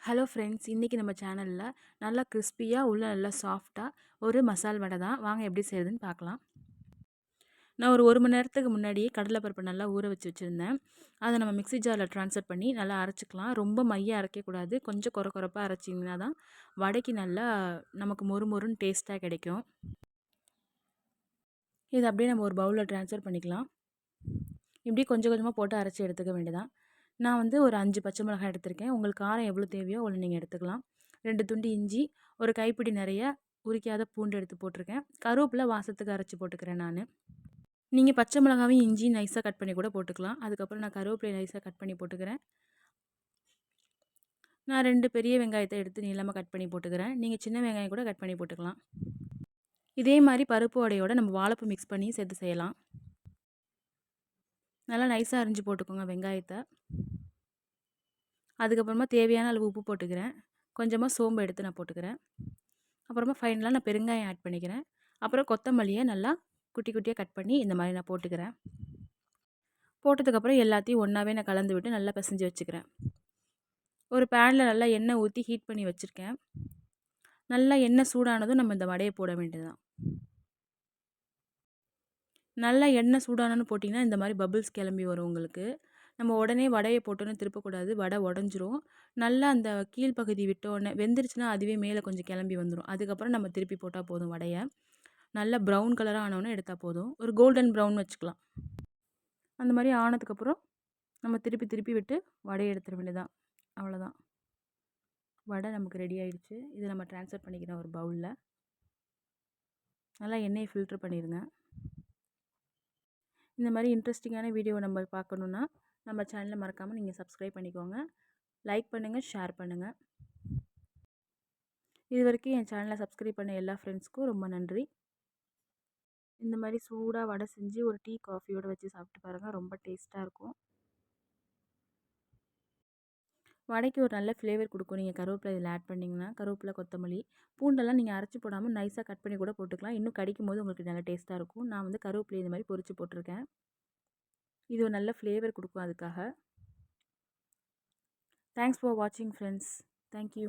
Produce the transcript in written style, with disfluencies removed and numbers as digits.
Hello friends, இன்றைக்கி நம்ம சேனலில் நல்லா கிறிஸ்பியாக உள்ள நல்லா சாஃப்டாக ஒரு மசால் வடை தான். வாங்க எப்படி செய்யுதுன்னு பார்க்கலாம். நான் ஒரு மணி நேரத்துக்கு முன்னாடியே கடலைப்பருப்பு நல்லா ஊற வச்சுருந்தேன். அதை நம்ம மிக்ஸி ஜாரில் ட்ரான்ஸ்ஃபர் பண்ணி நல்லா அரைச்சிக்கலாம். ரொம்ப மைய அரைக்கக்கூடாது, கொஞ்சம் கொரப்பாக அரைச்சிங்கன்னா தான் வடைக்கு நல்லா நமக்கு மொறுன்னு டேஸ்ட்டாக கிடைக்கும். இதை அப்படியே நம்ம ஒரு பவுலில் ட்ரான்ஸ்ஃபர் பண்ணிக்கலாம். இப்படி கொஞ்சம் கொஞ்சமாக போட்டு அரைச்சி எடுத்துக்க வேண்டியதான். நான் வந்து ஒரு 5 பச்சை மிளகாய் எடுத்திருக்கேன். உங்களுக்கு காரம் எவ்வளோ தேவையோ அவ்வளோ நீங்கள் எடுத்துக்கலாம். 2 துண்டு இஞ்சி, ஒரு கைப்பிடி நிறைய உரிக்காத பூண்டு எடுத்து போட்டிருக்கேன். கருவேப்பிலை வாசத்துக்கு அரைச்சி போட்டுக்கிறேன் நான். நீங்கள் பச்சை மிளகாவையும் இஞ்சியும் நைஸாக கட் பண்ணி கூட போட்டுக்கலாம். அதுக்கப்புறம் நான் கருவேப்பிலை நைஸாக கட் பண்ணி போட்டுக்கிறேன். நான் 2 பெரிய வெங்காயத்தை எடுத்து நீளமாக கட் பண்ணி போட்டுக்கிறேன். நீங்கள் சின்ன வெங்காயம் கூட கட் பண்ணி போட்டுக்கலாம். இதே மாதிரி பருப்பு வடையோட நம்ம வாழைப்பூ மிக்ஸ் பண்ணி சேர்த்து செய்யலாம். நல்லா நைஸாக அரிஞ்சு போட்டுக்கோங்க வெங்காயத்தை. அதுக்கப்புறமா தேவையான அளவு உப்பு போட்டுக்கிறேன். கொஞ்சமாக சோம்பு எடுத்து நான் போட்டுக்கிறேன். அப்புறமா ஃபைனலாக நான் பெருங்காயம் ஆட் பண்ணிக்கிறேன். அப்புறம் கொத்தமல்லியை நல்லா குட்டி குட்டியாக கட் பண்ணி இந்த மாதிரி நான் போட்டுக்கிறேன். போட்டதுக்கப்புறம் எல்லாத்தையும் ஒன்றாவே நான் கலந்து விட்டு நல்லா பிசைஞ்சு வச்சுக்கிறேன். ஒரு பேனில் நல்லா எண்ணெய் ஊற்றி ஹீட் பண்ணி வச்சுருக்கேன். நல்லா எண்ணெய் சூடானதும் நம்ம இந்த வடையை போட வேண்டியதுதான். நல்லா எண்ணெய் சூடானன்னு போட்டிங்கன்னா இந்த மாதிரி பபிள்ஸ் கிளம்பி வரும் உங்களுக்கு. நம்ம உடனே வடையை போட்டோன்னு திருப்பக்கூடாது, வடை உடஞ்சிரும். நல்லா அந்த கீழ்ப்பகுதி விட்டோன்னே வெந்துருச்சுன்னா அதுவே மேலே கொஞ்சம் கிளம்பி வந்துடும். அதுக்கப்புறம் நம்ம திருப்பி போட்டால் போதும் வடையை. நல்லா ப்ரௌன் கலராக ஆனோன்னே எடுத்தால் போதும். ஒரு கோல்டன் ப்ரௌன் வச்சுக்கலாம். அந்த மாதிரி ஆனதுக்கப்புறம் நம்ம திருப்பி திருப்பி விட்டு வடையை எடுத்துட வேண்டியதான். அவ்வளோதான், வடை நமக்கு ரெடி ஆயிடுச்சு. இதை நம்ம ட்ரான்ஸ்ஃபர் பண்ணிக்கிறோம் ஒரு பவுலில். நல்லா எண்ணெயை ஃபில்ட்ரு பண்ணிடுங்க. இந்த மாதிரி இன்ட்ரெஸ்டிங்கான வீடியோ நம்ம பார்க்கணுன்னா நம்ம சேனலை மறக்காமல் நீங்கள் சப்ஸ்கிரைப் பண்ணிக்கோங்க. லைக் பண்ணுங்கள், ஷேர் பண்ணுங்கள். இது வரைக்கும் என் சேனலை சப்ஸ்கிரைப் பண்ண எல்லா ஃப்ரெண்ட்ஸ்க்கும் ரொம்ப நன்றி. இந்த மாதிரி சூடாக வடை செஞ்சு ஒரு டீ காஃபியோடு வச்சு சாப்பிட்டு பாருங்கள், ரொம்ப டேஸ்ட்டாக இருக்கும். வடைக்கு ஒரு நல்ல ஃப்ளேவர் கொடுக்கும். நீங்கள் கருவேப்பிலை இதில் ஆட் பண்ணிங்கன்னா, கருவேப்பிலை, கொத்தமல்லி, பூண்டெல்லாம் நீங்கள் அரைச்சி போடாமல் நைஸாக கட் பண்ணி கூட போட்டுக்கலாம். இன்னும் கடிக்கும் போது உங்களுக்கு நல்லா டேஸ்ட்டாக இருக்கும். நான் வந்து கருவேப்பிலை இந்த மாதிரி பொரித்து போட்டிருக்கேன். இது ஒரு நல்ல ஃப்ளேவர் கொடுக்கும் அதுக்காக. தேங்க்ஸ் ஃபார் வாட்சிங் ஃப்ரெண்ட்ஸ். தேங்க்யூ.